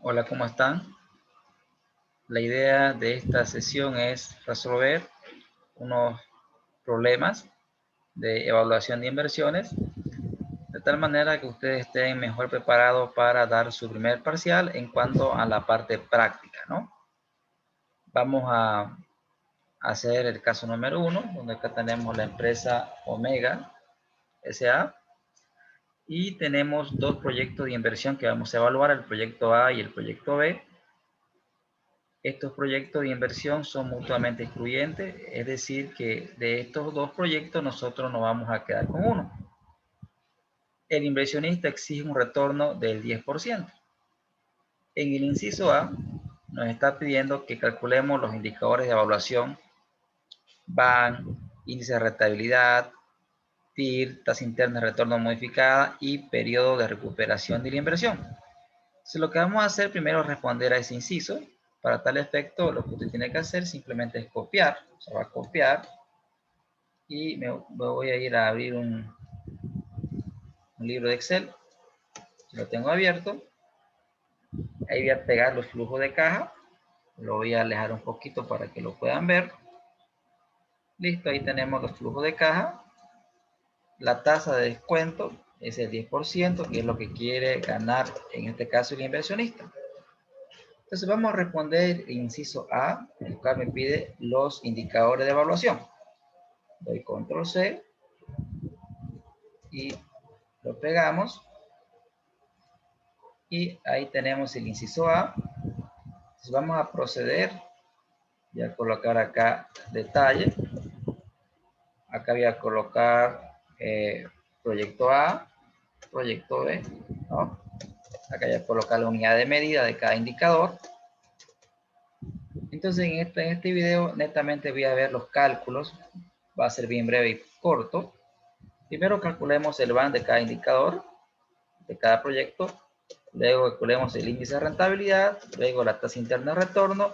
Hola, ¿cómo están? La idea de esta sesión es resolver unos problemas de evaluación de inversiones, de tal manera que ustedes estén mejor preparados para dar su primer parcial en cuanto a la parte práctica, ¿no? Vamos a hacer el caso número 1, donde acá tenemos la empresa Omega S.A. y tenemos dos proyectos de inversión que vamos a evaluar, el proyecto A y el proyecto B. Estos proyectos de inversión son mutuamente excluyentes, es decir, que de estos dos proyectos nosotros nos vamos a quedar con uno. El inversionista exige un retorno del 10%. En el inciso A nos está pidiendo que calculemos los indicadores de evaluación, BAN, índice de rentabilidad, TIR, tasa interna de retorno modificada y periodo de recuperación de la inversión. Entonces, lo que vamos a hacer primero es responder a ese inciso. Para tal efecto, lo que usted tiene que hacer simplemente es copiar. O sea, va a copiar y me voy a ir a abrir un libro de Excel. Lo tengo abierto. Ahí voy a pegar los flujos de caja. Lo voy a alejar un poquito para que lo puedan ver. Listo, ahí tenemos los flujos de caja. La tasa de descuento es el 10%, que es lo que quiere ganar en este caso el inversionista. Entonces vamos a responder el inciso A, el cual me pide los indicadores de evaluación. Doy control C y lo pegamos. Y ahí tenemos el inciso A. Entonces vamos a proceder. Voy a colocar acá detalle. Acá voy a colocar proyecto A, proyecto B, ¿no? Acá voy a colocar la unidad de medida de cada indicador. Entonces en este video netamente voy a ver los cálculos. Va a ser bien breve y corto. Primero calculemos el BAN de cada indicador, de cada proyecto. Luego calculemos el índice de rentabilidad, luego la tasa interna de retorno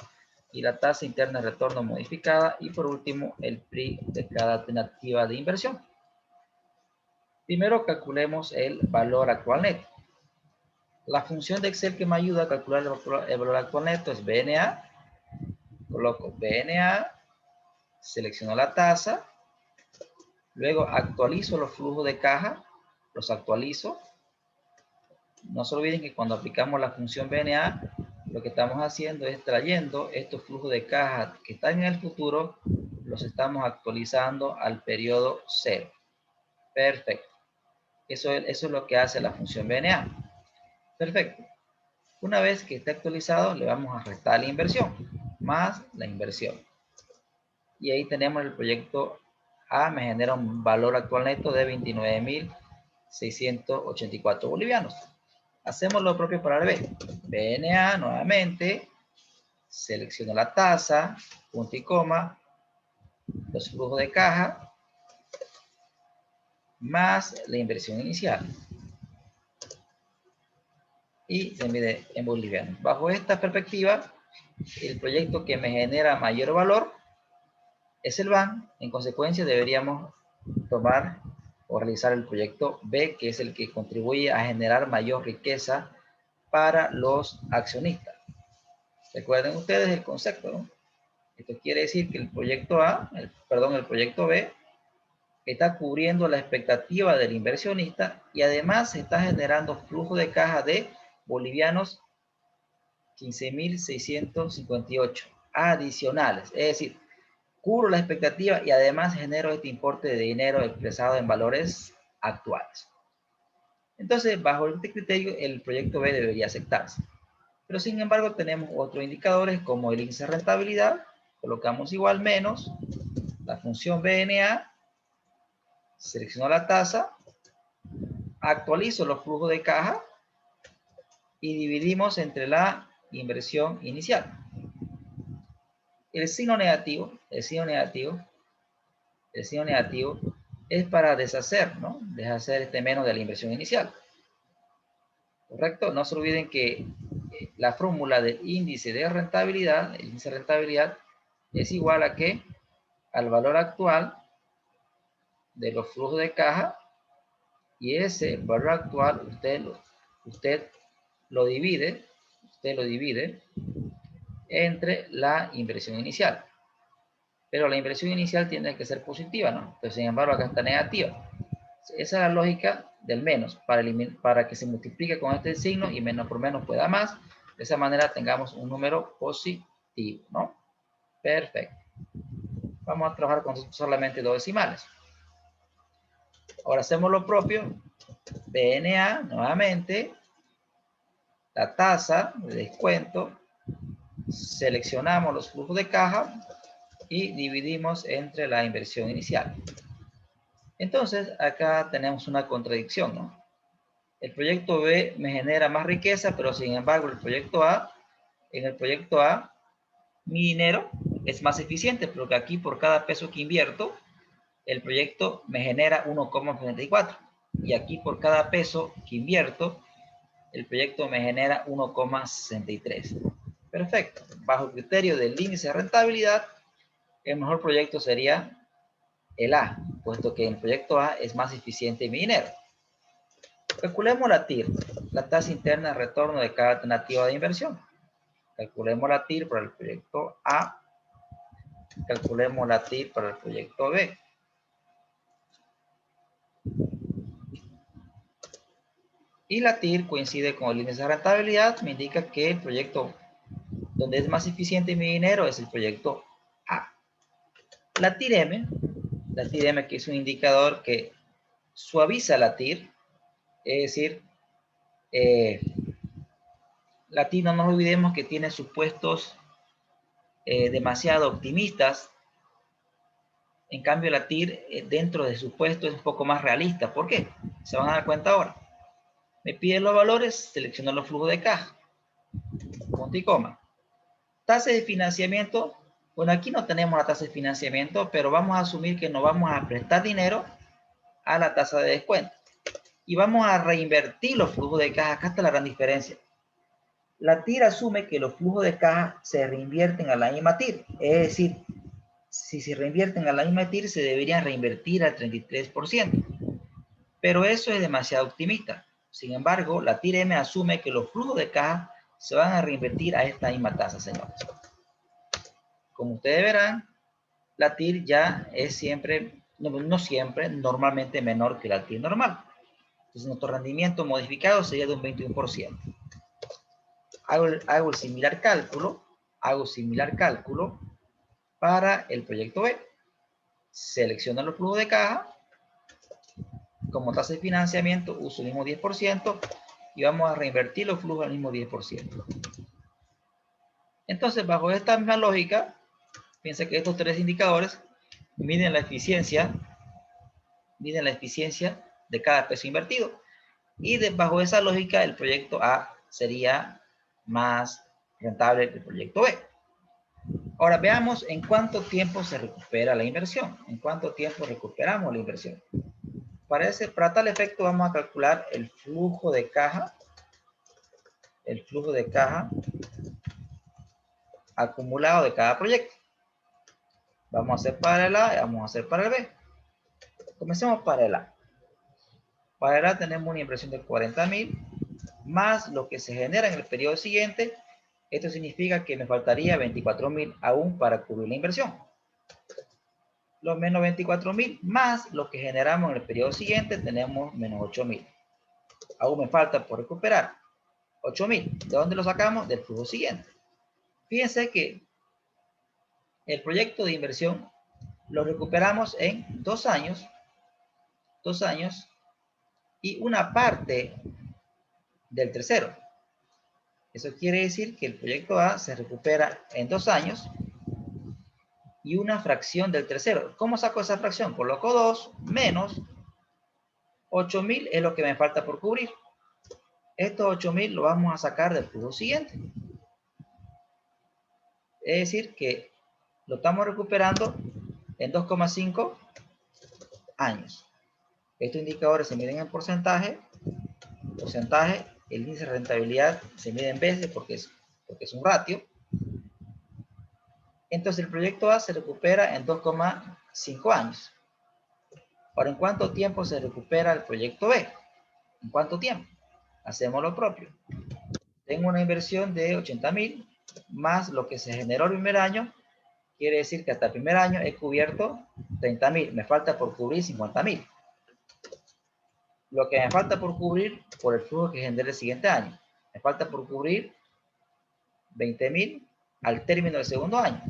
y la tasa interna de retorno modificada y por último el PRI de cada alternativa de inversión. Primero calculemos el valor actual neto. La función de Excel que me ayuda a calcular el valor actual neto es BNA. Coloco BNA, selecciono la tasa, luego actualizo los flujos de caja, los actualizo. No se olviden que cuando aplicamos la función BNA, lo que estamos haciendo es trayendo estos flujos de caja que están en el futuro, los estamos actualizando al periodo 0. Perfecto. Eso es lo que hace la función BNA. Perfecto. Una vez que esté actualizado, le vamos a restar la inversión, más la inversión. Y ahí tenemos el proyecto A, me genera un valor actual neto de 29.684 bolivianos. Hacemos lo propio para el B. BNA nuevamente, selecciono la tasa, punto y coma, los flujos de caja, más la inversión inicial. Y se mide en bolivianos. Bajo esta perspectiva, el proyecto que me genera mayor valor es el BAN. En consecuencia, deberíamos tomar o realizar el proyecto B, que es el que contribuye a generar mayor riqueza para los accionistas. Recuerden ustedes el concepto, ¿no? Esto quiere decir que el proyecto el proyecto B está cubriendo la expectativa del inversionista y además está generando flujo de caja de bolivianos 15.658 adicionales. Es decir, cubro la expectativa y además genero este importe de dinero expresado en valores actuales. Entonces, bajo este criterio, el proyecto B debería aceptarse. Pero sin embargo, tenemos otros indicadores como el índice de rentabilidad. Colocamos igual menos la función BNA, selecciono la tasa, actualizo los flujos de caja y dividimos entre la inversión inicial. El signo negativo es para deshacer, ¿no? Deshacer este menos de la inversión inicial. ¿Correcto? No se olviden que la fórmula del índice de rentabilidad, el índice de rentabilidad, es igual a ¿qué? Al valor actual de los flujos de caja, y ese valor actual usted lo divide usted lo divide entre la inversión inicial. Pero la inversión inicial tiene que ser positiva, ¿no? Pero sin embargo acá está negativa. Esa es la lógica del menos, para que se multiplique con este signo y menos por menos pueda más. De esa manera tengamos un número positivo, ¿no? Perfecto. Vamos a trabajar con solamente dos decimales. Ahora hacemos lo propio. PNA, nuevamente, la tasa de descuento. Seleccionamos los flujos de caja y dividimos entre la inversión inicial. Entonces, acá tenemos una contradicción, ¿no? El proyecto B me genera más riqueza, pero sin embargo, en el proyecto A, mi dinero es más eficiente, porque aquí por cada peso que invierto, el proyecto me genera 1,34. Y aquí por cada peso que invierto, el proyecto me genera 1,63. Perfecto. Bajo el criterio del índice de rentabilidad, el mejor proyecto sería el A, puesto que en el proyecto A es más eficiente mi dinero. Calculemos la TIR, la tasa interna de retorno de cada alternativa de inversión. Calculemos la TIR para el proyecto A. Calculemos la TIR para el proyecto B. Y la TIR coincide con el índice de rentabilidad, me indica que el proyecto donde es más eficiente mi dinero es el proyecto A. La TIR-M que es un indicador que suaviza la TIR, es decir, la TIR no nos olvidemos que tiene supuestos demasiado optimistas. En cambio, la TIR dentro de supuestos es un poco más realista. ¿Por qué? Se van a dar cuenta ahora. Me piden los valores, selecciono los flujos de caja. Punto y coma. Tasa de financiamiento. Bueno, aquí no tenemos la tasa de financiamiento, pero vamos a asumir que nos vamos a prestar dinero a la tasa de descuento. Y vamos a reinvertir los flujos de caja. Acá está la gran diferencia. La TIR asume que los flujos de caja se reinvierten a la misma TIR. Es decir, si se reinvierten a la misma TIR, se deberían reinvertir al 33%. Pero eso es demasiado optimista. Sin embargo, la TIR-M asume que los flujos de caja se van a reinvertir a esta misma tasa, señores. Como ustedes verán, la TIR ya es siempre, no siempre, normalmente menor que la TIR normal. Entonces, nuestro rendimiento modificado sería de un 21%. Hago el similar cálculo para el proyecto B. Selecciono los flujos de caja. Como tasa de financiamiento, uso el mismo 10% y vamos a reinvertir los flujos al mismo 10%. Entonces, bajo esta misma lógica, piensa que estos tres indicadores miden la eficiencia de cada peso invertido. Y bajo esa lógica, el proyecto A sería más rentable que el proyecto B. Ahora veamos en cuánto tiempo se recupera la inversión. En cuánto tiempo recuperamos la inversión. Para tal efecto vamos a calcular el flujo de caja acumulado de cada proyecto. Vamos a hacer para el A y vamos a hacer para el B. Comencemos para el A. Para el A tenemos una inversión de 40.000 más lo que se genera en el periodo siguiente. Esto significa que me faltaría 24.000 aún para cubrir la inversión. Los menos 24.000 más lo que generamos en el periodo siguiente, tenemos menos 8.000. Aún me falta por recuperar 8.000. ¿De dónde lo sacamos? Del flujo siguiente. Fíjense que el proyecto de inversión lo recuperamos en 2 años. 2 años y una parte del tercero. Eso quiere decir que el proyecto A se recupera en 2 años y una fracción del tercero. ¿Cómo saco esa fracción? Coloco 2 menos 8.000 es lo que me falta por cubrir. Estos 8.000 lo vamos a sacar del flujo siguiente. Es decir, que lo estamos recuperando en 2,5 años. Estos indicadores se miden en porcentaje. El índice de rentabilidad se mide en veces porque es un ratio. Entonces el proyecto A se recupera en 2,5 años. Ahora, ¿en cuánto tiempo se recupera el proyecto B? ¿En cuánto tiempo? Hacemos lo propio. Tengo una inversión de 80,000 más lo que se generó el primer año. Quiere decir que hasta el primer año he cubierto 30,000. Me falta por cubrir 50,000. Lo que me falta por cubrir por el flujo que genere el siguiente año. Me falta por cubrir 20,000 al término del segundo año.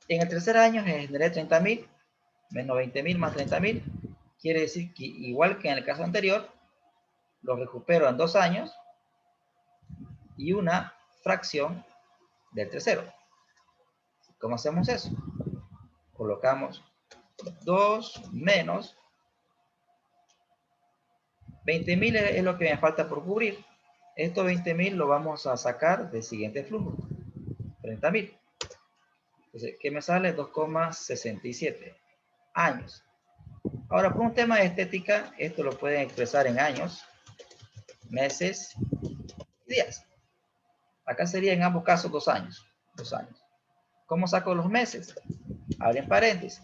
En el tercer año generé 30,000 menos 20,000 más 30,000. Quiere decir que igual que en el caso anterior, lo recupero en 2 años y una fracción del tercero. ¿Cómo hacemos eso? Colocamos 2 menos 20,000 es lo que me falta por cubrir. Estos 20,000 lo vamos a sacar del siguiente flujo, 30,000. Entonces, ¿qué me sale? 2,67 años. Ahora, por un tema de estética, esto lo pueden expresar en años, meses y días. Acá sería en ambos casos 2 años. 2 años. ¿Cómo saco los meses? Abren paréntesis.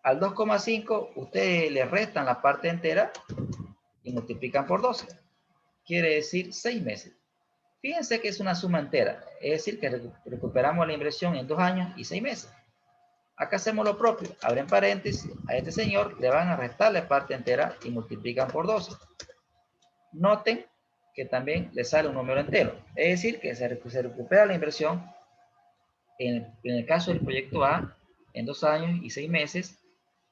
Al 2,5 ustedes le restan la parte entera y multiplican por 12. Quiere decir 6 meses. Fíjense que es una suma entera. Es decir, que recuperamos la inversión en 2 años y 6 meses. Acá hacemos lo propio. Abren paréntesis. A este señor le van a restar la parte entera y multiplican por 12. Noten que también le sale un número entero. Es decir, que se recupera la inversión en el caso del proyecto A en 2 años y 6 meses.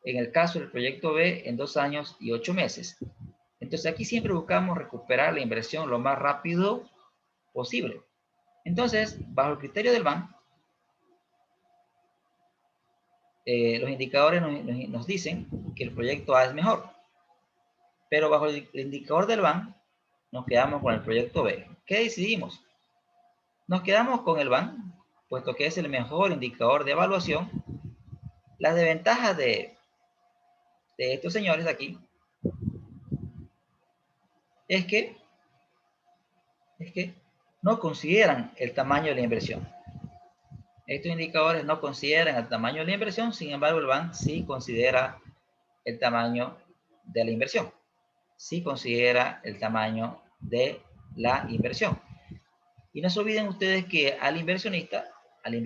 En el caso del proyecto B en 2 años y 8 meses. Entonces aquí siempre buscamos recuperar la inversión lo más rápido posible. Entonces, bajo el criterio del BAN, los indicadores nos dicen que el proyecto A es mejor. Pero bajo el indicador del BAN, nos quedamos con el proyecto B. ¿Qué decidimos? Nos quedamos con el BAN, puesto que es el mejor indicador de evaluación. Las desventajas de estos señores de aquí es que no consideran el tamaño de la inversión. Estos indicadores no consideran el tamaño de la inversión, sin embargo el BAN sí considera el tamaño de la inversión. Sí considera el tamaño de la inversión. Y no se olviden ustedes que al inversionista le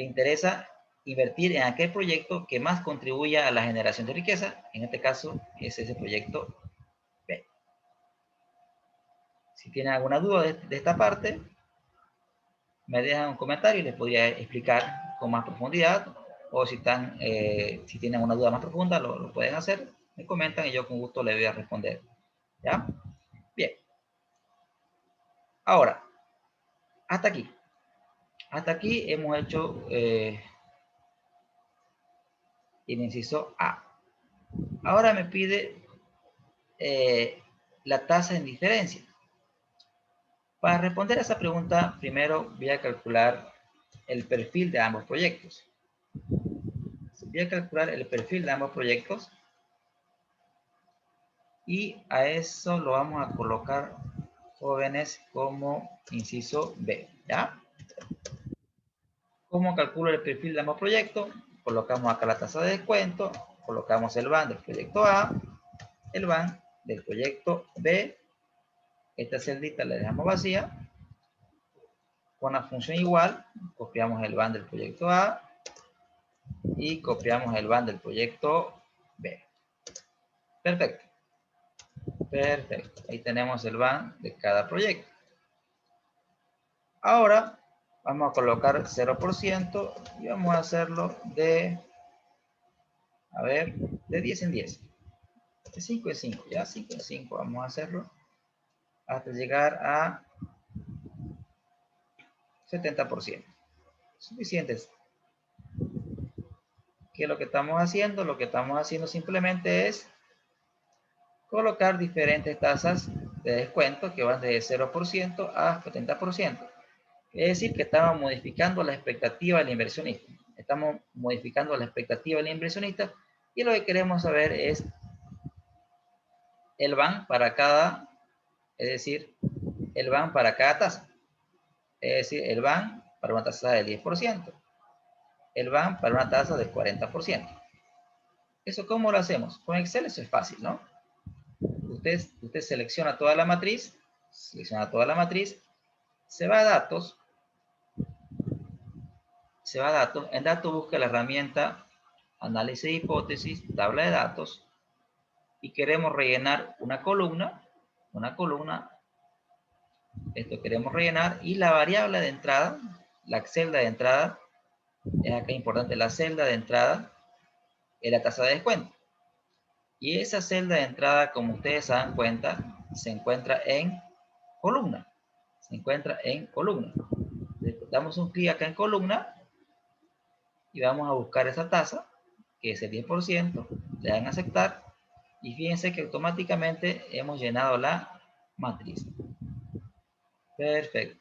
interesa invertir en aquel proyecto que más contribuya a la generación de riqueza. En este caso es ese proyecto B. Si tienen alguna duda de esta parte, me dejan un comentario y les podría explicar con más profundidad. O si tienen una duda más profunda, lo pueden hacer. Me comentan y yo con gusto les voy a responder. ¿Ya? Bien. Ahora, hasta aquí. Hasta aquí hemos hecho el inciso A. Ahora me pide la tasa en diferencia. Para responder a esa pregunta, primero voy a calcular el perfil de ambos proyectos. Voy a calcular el perfil de ambos proyectos y a eso lo vamos a colocar, jóvenes, como inciso B. ¿Ya? ¿Cómo calculo el perfil de ambos proyectos? Colocamos acá la tasa de descuento, colocamos el BAN del proyecto A, el BAN del proyecto B. Esta celdita la dejamos vacía. Con la función igual, copiamos el BAN del proyecto A y copiamos el BAN del proyecto B. Perfecto. Perfecto. Ahí tenemos el BAN de cada proyecto. Ahora vamos a colocar 0% y vamos a hacerlo de 10 en 10. De 5 en 5. Ya 5 en 5 vamos a hacerlo hasta llegar a 70%. Suficientes. ¿Qué es lo que estamos haciendo? Lo que estamos haciendo simplemente es colocar diferentes tasas de descuento que van de 0% a 70%. Es decir, que estamos modificando la expectativa del inversionista. Estamos modificando la expectativa del inversionista y lo que queremos saber es el BAN para cada, es decir, el BAN para cada tasa. Es decir, el BAN para una tasa del 10%, el BAN para una tasa del 40%. ¿Eso cómo lo hacemos? Con Excel eso es fácil, ¿no? Usted selecciona toda la matriz selecciona toda la matriz, se va a datos, en datos busca la herramienta análisis de hipótesis, tabla de datos, y queremos rellenar una columna, esto queremos rellenar, y la variable de entrada, la celda de entrada, es acá importante, la celda de entrada es la tasa de descuento. Y esa celda de entrada, como ustedes se dan cuenta, se encuentra en columna. Le damos un clic acá en columna y vamos a buscar esa tasa, que es el 10%, le dan a aceptar y fíjense que automáticamente hemos llenado la matriz. Perfecto.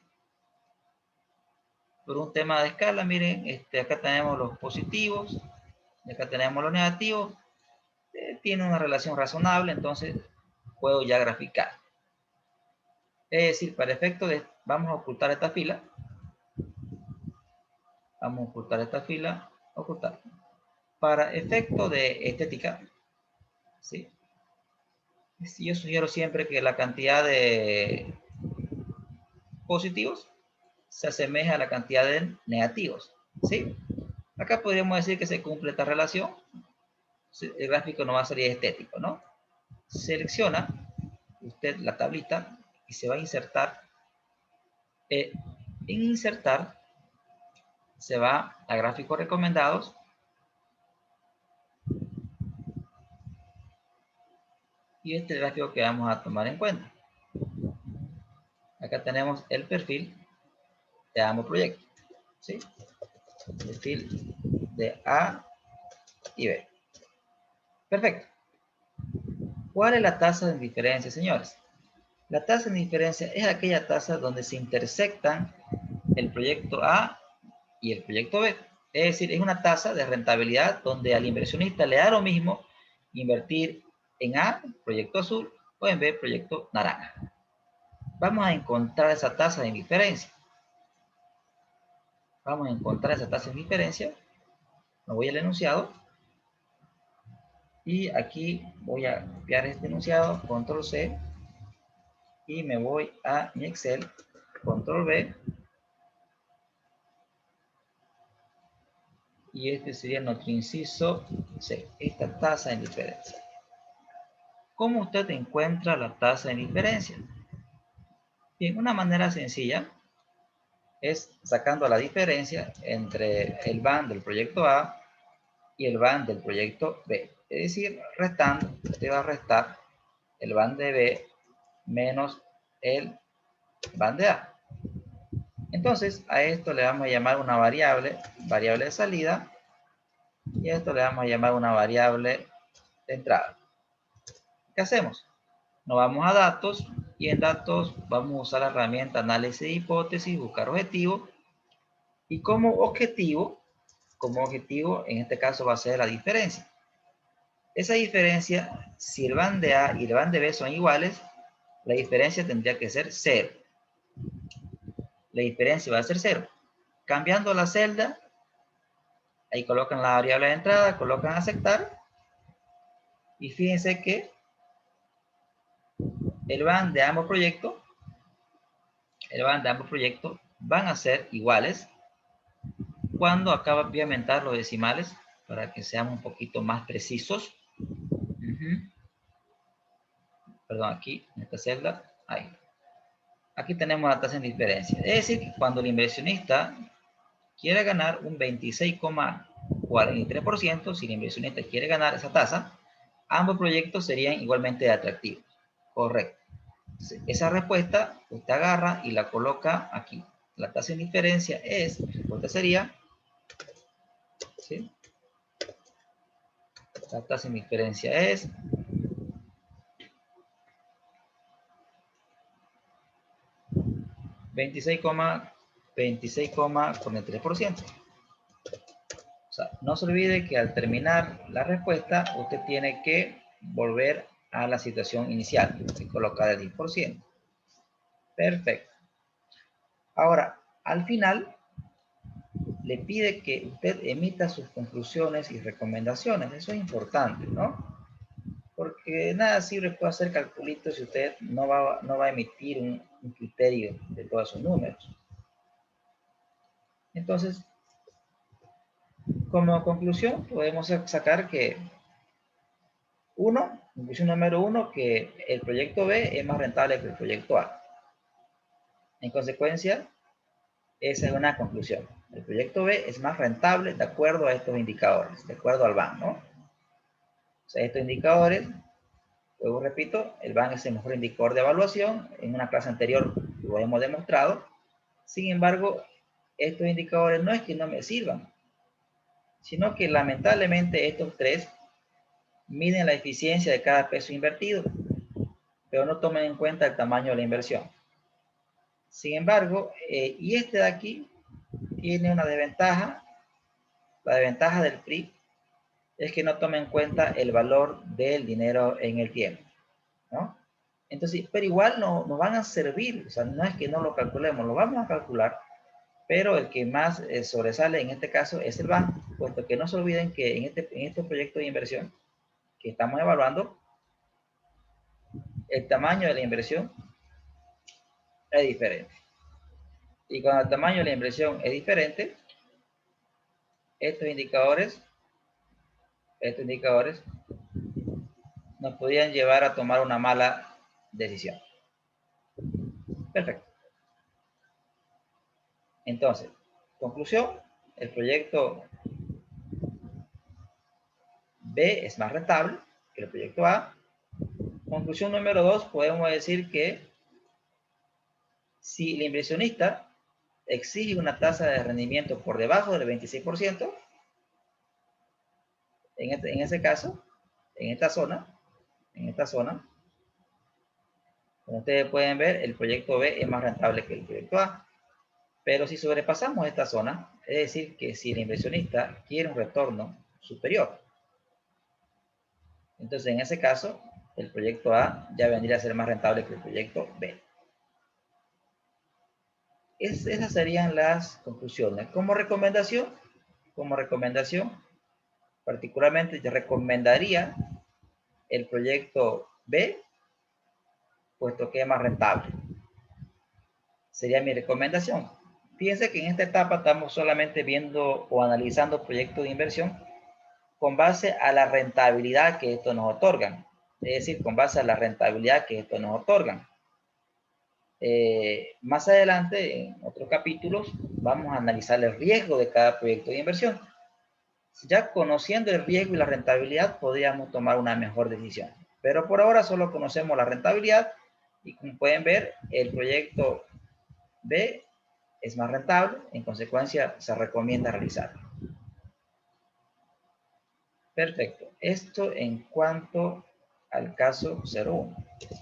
Por un tema de escala, miren, acá tenemos los positivos, y acá tenemos los negativos. Tiene una relación razonable, entonces puedo ya graficar. Es decir, para efecto de, vamos a ocultar esta fila. Ocultar. Para efecto de estética, ¿sí? Yo sugiero siempre que la cantidad de positivos se asemeja a la cantidad de negativos, ¿sí? Acá podríamos decir que se cumple esta relación. El gráfico no va a salir estético, ¿no? Selecciona usted la tablita y se va a insertar. En insertar se va a gráficos recomendados. Y este es el gráfico que vamos a tomar en cuenta. Acá tenemos el perfil de ambos proyectos, ¿sí? Perfil de A y B. Perfecto. ¿Cuál es la tasa de diferencia, señores? La tasa de diferencia es aquella tasa donde se intersectan el proyecto A y el proyecto B. Es decir, es una tasa de rentabilidad donde al inversionista le da lo mismo invertir en A, proyecto azul, o en B, proyecto naranja. Vamos a encontrar esa tasa de diferencia. Me voy al enunciado. Y aquí voy a copiar este enunciado, control C. Y me voy a mi Excel, control V. Y este sería nuestro inciso C, esta tasa de diferencia. ¿Cómo usted encuentra la tasa de diferencia? Bien, una manera sencilla es sacando la diferencia entre el van del proyecto A y el van del proyecto B. Es decir, restando, usted va a restar el van de B menos el van de A. Entonces, a esto le vamos a llamar una variable de salida, y a esto le vamos a llamar una variable de entrada. ¿Qué hacemos? Nos vamos a datos, y en datos vamos a usar la herramienta análisis de hipótesis, buscar objetivo, y como objetivo en este caso va a ser la diferencia. Esa diferencia, si el van de A y el van de B son iguales, la diferencia tendría que ser 0. La diferencia va a ser 0. Cambiando la celda, ahí colocan la variable de entrada, colocan aceptar, y fíjense que el van de ambos proyectos van a ser iguales. Cuando acá voy a aumentar los decimales para que seamos un poquito más precisos. Perdón, aquí en esta celda, ahí. Aquí tenemos la tasa de diferencia. Es decir, que cuando el inversionista quiere ganar un 26,43%, si el inversionista quiere ganar esa tasa, ambos proyectos serían igualmente atractivos. Correcto. Esa respuesta usted agarra y la coloca aquí. La tasa de diferencia es, la respuesta sería, ¿sí? La tasa de diferencia es 26,43%. O sea, no se olvide que al terminar la respuesta, usted tiene que volver a la situación inicial y colocar el 10%. Perfecto. Ahora, al final, le pide que usted emita sus conclusiones y recomendaciones. Eso es importante, ¿no? Porque nada sirve puede hacer calculitos si usted no va a emitir un criterio de todos sus números. Entonces, como conclusión, podemos sacar que conclusión número 1, que el proyecto B es más rentable que el proyecto A. En consecuencia, esa es una conclusión. El proyecto B es más rentable de acuerdo a estos indicadores, de acuerdo al BAN, ¿no? O sea, estos indicadores, luego repito, el BAN es el mejor indicador de evaluación. En una clase anterior lo hemos demostrado. Sin embargo, estos indicadores no es que no me sirvan, sino que lamentablemente estos tres miden la eficiencia de cada peso invertido, pero no toman en cuenta el tamaño de la inversión. Sin embargo, y este de aquí tiene una desventaja. La desventaja del PRI es que no toma en cuenta el valor del dinero en el tiempo, ¿no? Entonces, pero igual nos van a servir, o sea, no es que no lo calculemos, lo vamos a calcular, pero el que más sobresale en este caso es el BAN, puesto que no se olviden que en este proyecto de inversión que estamos evaluando, el tamaño de la inversión es diferente. Y cuando el tamaño de la inversión es diferente, estos indicadores nos podrían llevar a tomar una mala decisión. Perfecto. Entonces, conclusión, el proyecto B es más rentable que el proyecto A. Conclusión número 2, podemos decir que si el inversionista exige una tasa de rendimiento por debajo del 26%, en ese caso, en esta zona, como ustedes pueden ver, el proyecto B es más rentable que el proyecto A. Pero si sobrepasamos esta zona, es decir, que si el inversionista quiere un retorno superior, entonces en ese caso, el proyecto A ya vendría a ser más rentable que el proyecto B. Esas serían las conclusiones. Como recomendación, particularmente yo recomendaría el proyecto B, puesto que es más rentable. Sería mi recomendación. Fíjense que en esta etapa estamos solamente viendo o analizando proyectos de inversión con base a la rentabilidad que estos nos otorgan. Es decir, con base a la rentabilidad que estos nos otorgan. Más adelante, en otros capítulos, vamos a analizar el riesgo de cada proyecto de inversión. Ya conociendo el riesgo y la rentabilidad, podríamos tomar una mejor decisión. Pero por ahora solo conocemos la rentabilidad y como pueden ver, el proyecto B es más rentable, en consecuencia se recomienda realizarlo. Perfecto. Esto en cuanto al caso 01.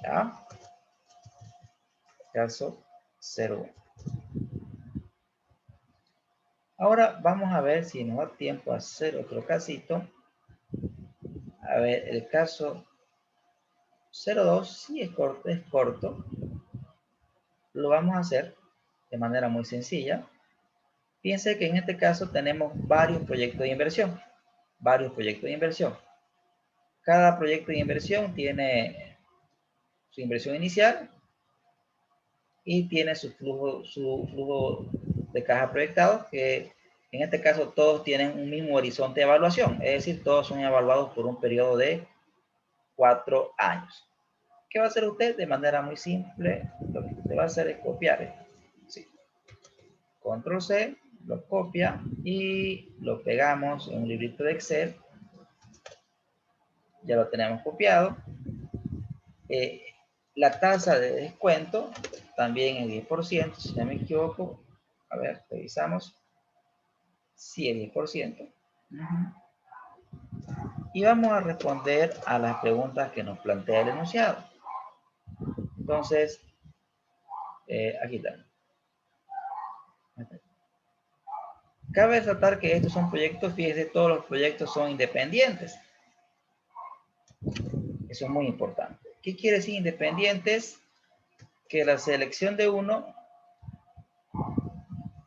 ¿Ya? Caso 01. Ahora vamos a ver si nos da tiempo a hacer otro casito. A ver, el caso 02 sí es corto. Lo vamos a hacer de manera muy sencilla. Fíjense que en este caso tenemos varios proyectos de inversión. Cada proyecto de inversión tiene su inversión inicial y tiene su flujo de caja proyectado, que en este caso todos tienen un mismo horizonte de evaluación, es decir, todos son evaluados por un periodo de 4 años. ¿Qué va a hacer usted? De manera muy simple, lo que usted va a hacer es copiar esto. Sí. Control C, lo copia y lo pegamos en un librito de Excel. Ya lo tenemos copiado. La tasa de descuento también es 10%, si no me equivoco. A ver, revisamos. Sí, es 10%. Y vamos a responder a las preguntas que nos plantea el enunciado. Entonces, aquí está. Cabe resaltar que estos son proyectos, fíjense, todos los proyectos son independientes. Eso es muy importante. ¿Qué quiere decir independientes? Que la selección de uno,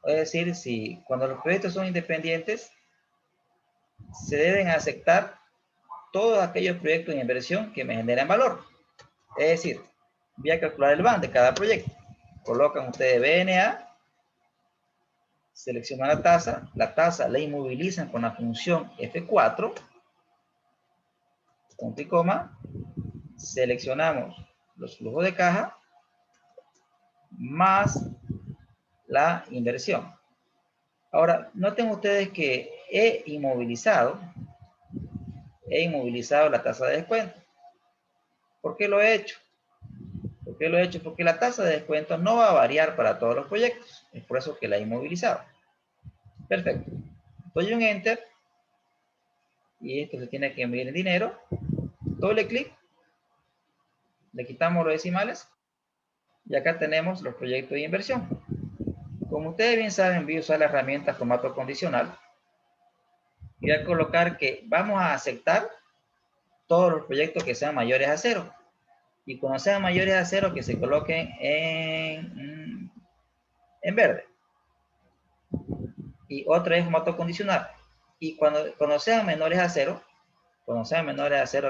es decir, si cuando los proyectos son independientes, se deben aceptar todos aquellos proyectos de inversión que me generen valor. Es decir, voy a calcular el BAN de cada proyecto. Colocan ustedes BNA, seleccionan la tasa la inmovilizan con la función F4, punto y coma, seleccionamos los flujos de caja más la inversión. Ahora, noten ustedes que he inmovilizado la tasa de descuento. ¿Por qué lo he hecho? ¿Por qué lo he hecho? Porque la tasa de descuento no va a variar para todos los proyectos. Es por eso que la he inmovilizado. Perfecto. Doy un Enter. Y esto se tiene que enviar en dinero. Doble clic. Le quitamos los decimales. Y acá tenemos los proyectos de inversión. Como ustedes bien saben, voy a usar la herramienta formato condicional. Voy a colocar que vamos a aceptar todos los proyectos que sean mayores a 0. Y cuando sean mayores a 0, que se coloquen en verde. Y otra es formato condicional. Y cuando sean menores a 0,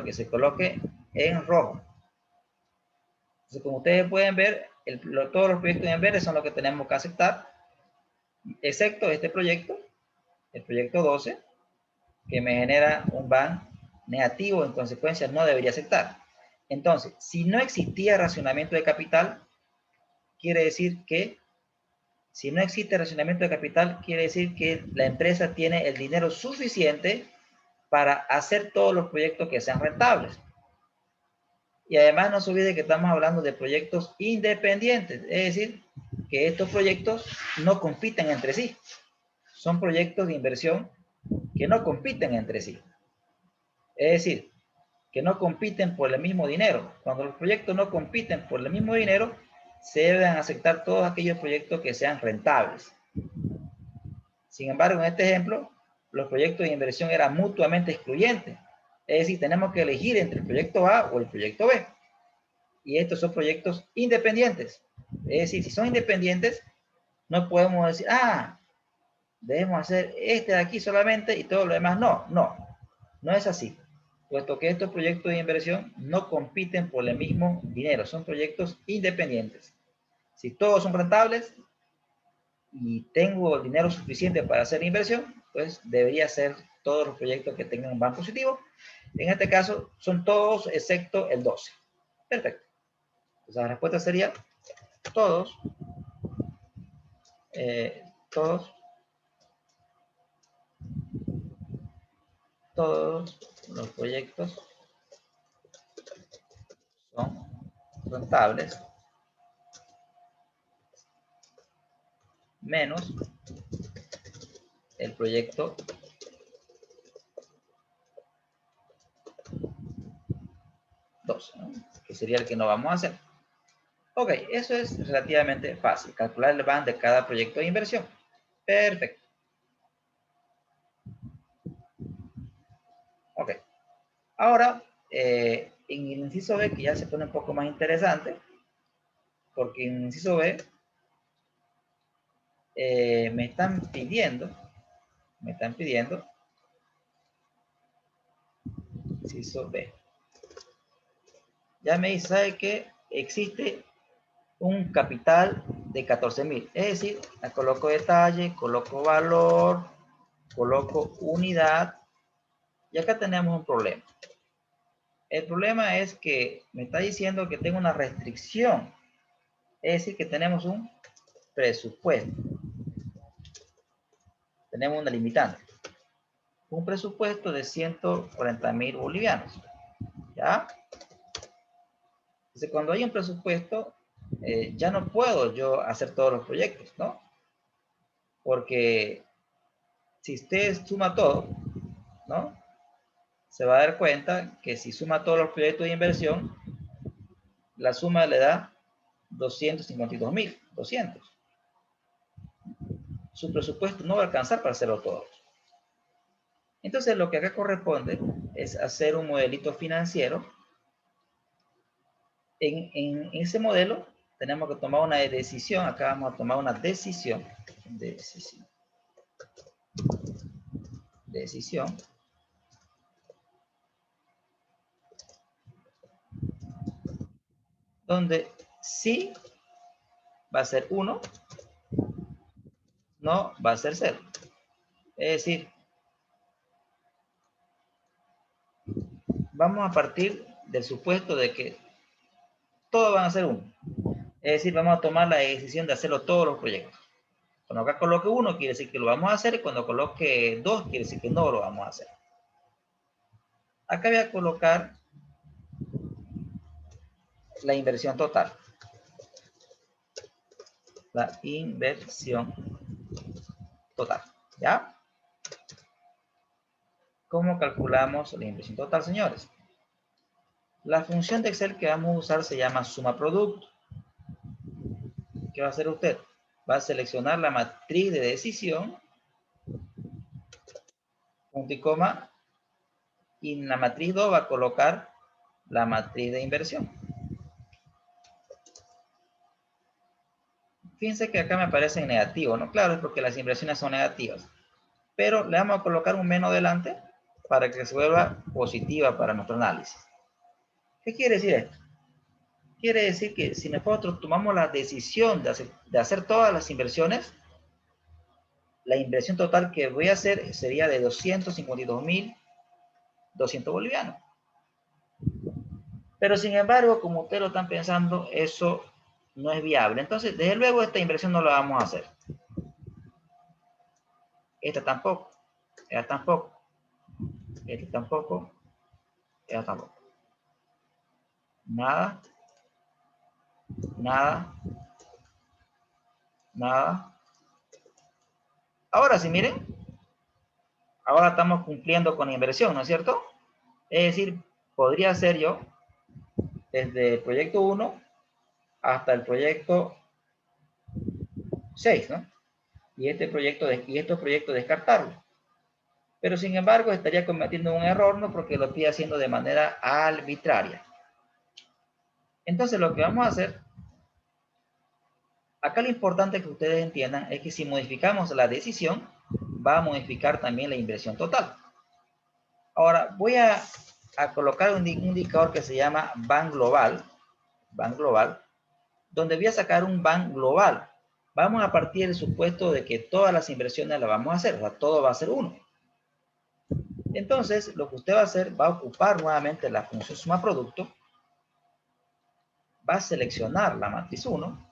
que se coloque en rojo. Entonces, como ustedes pueden ver, todos los proyectos en verde son los que tenemos que aceptar, excepto este proyecto, el proyecto 12, que me genera un BAN negativo, en consecuencia no debería aceptar. Entonces, si no existía racionamiento de capital, quiere decir que si no existe racionamiento de capital, quiere decir que la empresa tiene el dinero suficiente para hacer todos los proyectos que sean rentables. Y además no se olvide que estamos hablando de proyectos independientes, es decir, que estos proyectos no compiten entre sí. Son proyectos de inversión que no compiten entre sí. Es decir, que no compiten por el mismo dinero. Cuando los proyectos no compiten por el mismo dinero, se deben aceptar todos aquellos proyectos que sean rentables. Sin embargo, en este ejemplo, los proyectos de inversión eran mutuamente excluyentes. Es decir, tenemos que elegir entre el proyecto A o el proyecto B. Y estos son proyectos independientes. Es decir, si son independientes, no podemos decir, debemos hacer este de aquí solamente y todo lo demás no. No es así. Puesto que estos proyectos de inversión no compiten por el mismo dinero. Son proyectos independientes. Si todos son rentables y tengo dinero suficiente para hacer inversión, pues debería ser todos los proyectos que tengan un BAN positivo. En este caso, son todos excepto el 12. Perfecto. Entonces, la respuesta sería todos los proyectos son rentables menos el proyecto 2, ¿no? Que sería el que no vamos a hacer. Ok, eso es relativamente fácil, calcular el BAN de cada proyecto de inversión. Perfecto. Ok. Ahora, en el inciso B, que ya se pone un poco más interesante, porque en el inciso B me están pidiendo, inciso B. Ya me dice, ¿sabe qué? Existe un capital de 14,000. Es decir, coloco detalle, coloco valor, coloco unidad, y acá tenemos un problema. El problema es que me está diciendo que tengo una restricción. Es decir, que tenemos un presupuesto. Tenemos una limitante. Un presupuesto de 140,000 bolivianos. ¿Ya? Entonces, cuando hay un presupuesto, ya no puedo yo hacer todos los proyectos, ¿no? Porque si usted suma todo, ¿no? Se va a dar cuenta que si suma todos los proyectos de inversión, la suma le da 252,200. Su presupuesto no va a alcanzar para hacerlo todo. Entonces, lo que acá corresponde es hacer un modelito financiero. En ese modelo tenemos que tomar una decisión. Acá vamos a tomar una decisión. donde sí va a ser 1, no va a ser 0. Es decir, vamos a partir del supuesto de que todos van a ser 1. Es decir, vamos a tomar la decisión de hacerlo todos los proyectos. Cuando acá coloque 1, quiere decir que lo vamos a hacer, y cuando coloque 2, quiere decir que no lo vamos a hacer. Acá voy a colocar la inversión total. La inversión total, ¿ya? ¿Cómo calculamos la inversión total, señores? La función de Excel que vamos a usar se llama suma producto. ¿Qué va a hacer usted? Va a seleccionar la matriz de decisión, punto y coma, y en la matriz 2 va a colocar la matriz de inversión. Fíjense que acá me aparece en negativo, ¿no? Claro, es porque las inversiones son negativas. Pero le vamos a colocar un menos delante para que se vuelva positiva para nuestro análisis. ¿Qué quiere decir esto? Quiere decir que si nosotros tomamos la decisión de hacer todas las inversiones, la inversión total que voy a hacer sería de 252.200 bolivianos. Pero sin embargo, como ustedes lo están pensando, eso no es viable. Entonces, desde luego, esta inversión no la vamos a hacer. Esta tampoco. Esta tampoco. Esta tampoco. Esta tampoco. Nada. Nada. Nada. Ahora sí, miren. Ahora estamos cumpliendo con la inversión, ¿no es cierto? Es decir, podría ser yo desde el proyecto 1 hasta el proyecto 6, ¿no? Y estos proyectos descartarlos. Pero sin embargo estaría cometiendo un error, ¿no? Porque lo estoy haciendo de manera arbitraria. Entonces lo que vamos a hacer, acá lo importante que ustedes entiendan es que si modificamos la decisión, va a modificar también la inversión total. Ahora voy a colocar un indicador que se llama BAN global, donde voy a sacar un BAN global. Vamos a partir del supuesto de que todas las inversiones las vamos a hacer, o sea, todo va a ser 1. Entonces, lo que usted va a hacer, va a ocupar nuevamente la función suma producto, va a seleccionar la matriz 1,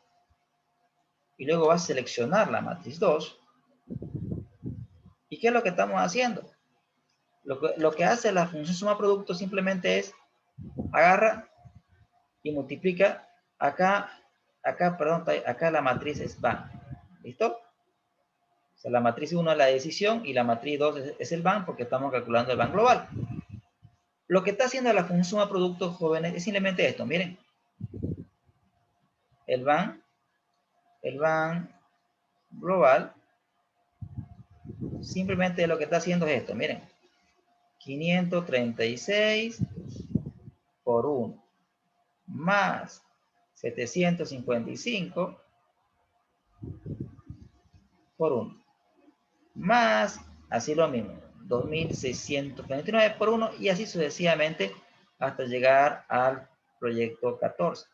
y luego va a seleccionar la matriz 2. ¿Y qué es lo que estamos haciendo? Lo que hace la función suma producto simplemente es agarra y multiplica acá la matriz es BAN. ¿Listo? O sea, la matriz 1 es la decisión y la matriz 2 es el BAN porque estamos calculando el BAN global. Lo que está haciendo la función suma producto, jóvenes, es simplemente esto. Miren. El BAN global simplemente lo que está haciendo es esto. Miren. 536 por 1 más 755 por 1 más, así lo mismo, 2629 por 1 y así sucesivamente hasta llegar al proyecto 14.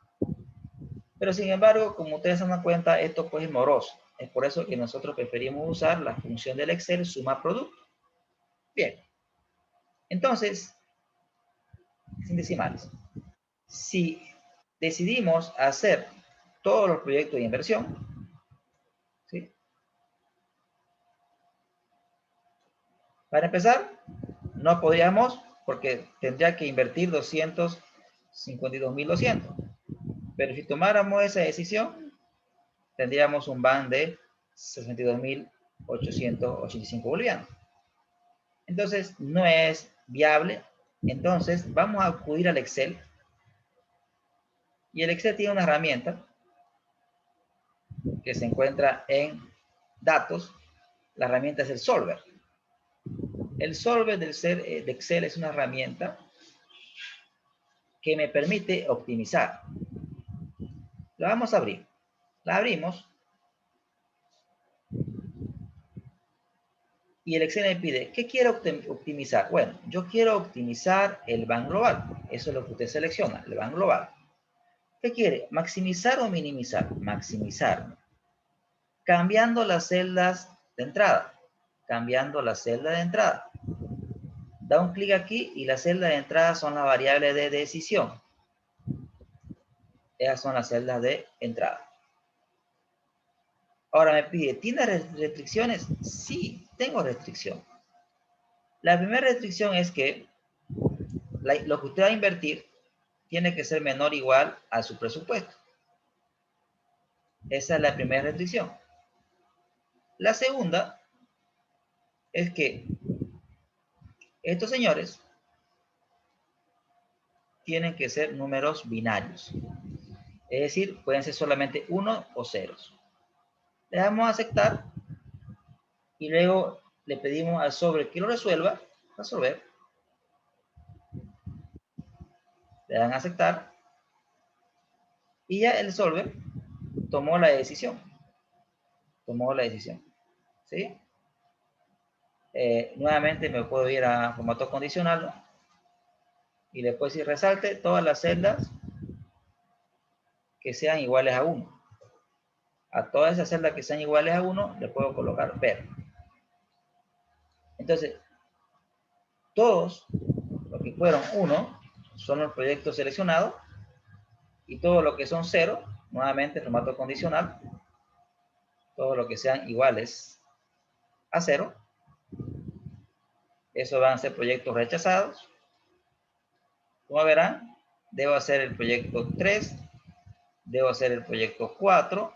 Pero sin embargo, como ustedes se dan cuenta, esto pues es moroso. Es por eso que nosotros preferimos usar la función del Excel suma producto. Bien. Entonces, sin decimales. Si decidimos hacer todos los proyectos de inversión, ¿sí? Para empezar, no podríamos, porque tendría que invertir 252.200. Pero si tomáramos esa decisión, tendríamos un BAN de 62.885 bolivianos. Entonces, no es viable. Entonces, vamos a acudir al Excel. Y el Excel tiene una herramienta que se encuentra en datos. La herramienta es el Solver. El Solver de Excel es una herramienta que me permite optimizar. La vamos a abrir. La abrimos. Y el Excel me pide, ¿qué quiero optimizar? Bueno, yo quiero optimizar el BAN global. Eso es lo que usted selecciona, el BAN global. ¿Qué quiere? ¿Maximizar o minimizar? Maximizar. Cambiando las celdas de entrada. Cambiando la celda de entrada. Da un clic aquí y las celdas de entrada son las variables de decisión. Esas son las celdas de entrada. Ahora me pide, ¿tiene restricciones? Sí, tengo restricción. La primera restricción es que lo que usted va a invertir tiene que ser menor o igual a su presupuesto. Esa es la primera restricción. La segunda es que estos señores tienen que ser números binarios. Es decir, pueden ser solamente 1 o ceros. Le damos a aceptar y luego le pedimos al sobre que lo resuelva, resolver. Le dan a aceptar y ya el solver tomó la decisión. Tomó la decisión. ¿Sí? Nuevamente me puedo ir a formato condicional y le puedo decir resalte todas las celdas que sean iguales a 1. A todas esas celdas que sean iguales a 1 le puedo colocar ver. Entonces, todos los que fueron 1 son los proyectos seleccionados y todo lo que son 0, nuevamente formato condicional, todo lo que sean iguales a 0, esos van a ser proyectos rechazados. Como verán, debo hacer el proyecto 3, debo hacer el proyecto 4,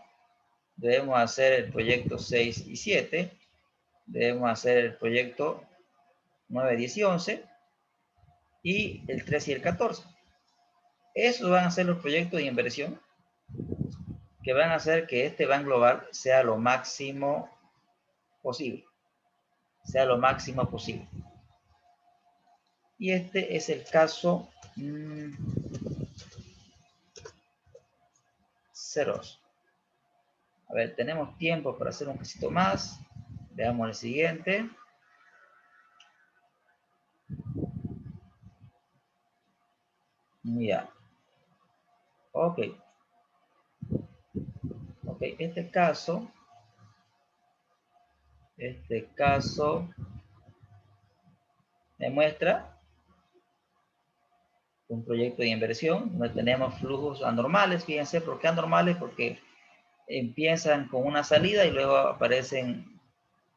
debemos hacer el proyecto 6 y 7, debemos hacer el proyecto 9, 10 y 11, y el 3 y el 14. Esos van a ser los proyectos de inversión que van a hacer que este Bank Global sea lo máximo posible. Sea lo máximo posible. Y este es el caso 0. A ver, tenemos tiempo para hacer un casito más. Veamos el siguiente. Ya. Ok. Ok, este caso me muestra un proyecto de inversión donde tenemos flujos anormales. Fíjense, ¿por qué anormales? Porque empiezan con una salida y luego aparecen,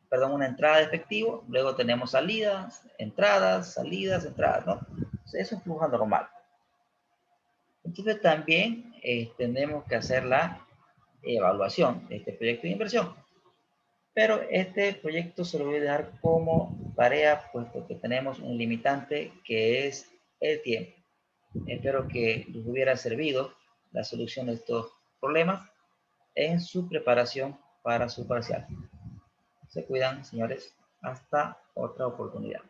perdón, una entrada de efectivo, luego tenemos salidas, entradas, ¿no? Entonces, es un flujo anormal. Entonces también tenemos que hacer la evaluación de este proyecto de inversión. Pero este proyecto se lo voy a dejar como tarea, puesto que tenemos un limitante que es el tiempo. Espero que les hubiera servido la solución de estos problemas en su preparación para su parcial. Se cuidan, señores. Hasta otra oportunidad.